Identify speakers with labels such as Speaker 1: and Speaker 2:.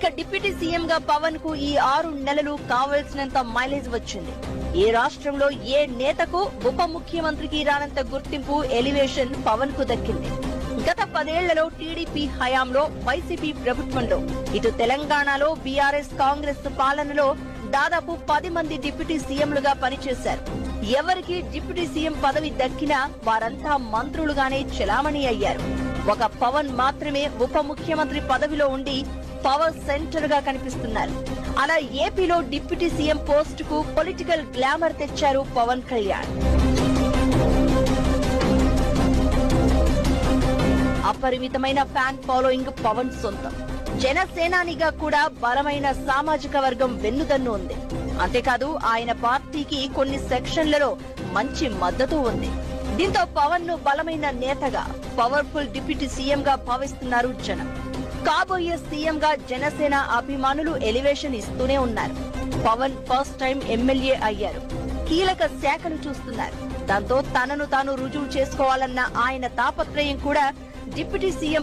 Speaker 1: ఇక deputy CM గా పవన్ కు ఈ 6 నెలలు కావాల్సినంత మైలేజ్ వచ్చింది. ఏ రాష్ట్రంలో ఏ నేతకు ఉప ముఖ్యమంత్రికి రానంత గుర్తింపు ఎలివేషన్ పవన్ కు దక్కింది. గత 10 ఏళ్లలో టీడీపీ హయాంలో, వైసీపీ ప్రభుత్వంలో, ఇటు తెలంగాణలో బీఆర్ఎస్ కాంగ్రెస్ పాలనలో దాదాపు 10 మంది డిప్యూటీ సీఎంలుగా పనిచేశారు. ఎవరికి డిప్యూటీ సీఎం పదవి దక్కినా వారంతా మంత్రులుగానే చెలామణి అయ్యారు. ఒక పవన్ మాత్రమే ఉప ముఖ్యమంత్రి పదవిలో ఉండి పవర్ సెంటర్ గా కనిపిస్తున్నారు. అలా ఏపీలో డిప్యూటీ సీఎం పోస్ట్ కు పొలిటికల్ గ్లామర్ తెచ్చారు పవన్ కళ్యాణ్. అపరిమితమైన ఫ్యాన్ ఫాలోయింగ్ పవన్ సొంతం. జనసేనానిగా కూడా బలమైన సామాజిక వర్గం వెన్నుదన్ను ఉంది. అంతేకాదు ఆయన పార్టీకి కొన్ని సెక్షన్లలో మంచి మద్దతు ఉంది. దీంతో పవన్ ను బలమైన నేతగా, పవర్ఫుల్ డిప్యూటీ సీఎం గా భావిస్తున్నారు జనం. కాబోయే సీఎం గా జనసేన అభిమానులు ఎలివేషన్ ఇస్తూనే ఉన్నారు. పవన్ ఫస్ట్ టైం ఎమ్మెల్యే అయ్యారు. కీలక శాఖలు చూస్తున్నారు. దాంతో తనను తాను రుజువు చేసుకోవాలన్న ఆయన తాపత్రయం కూడా డిప్యూటీ సీఎం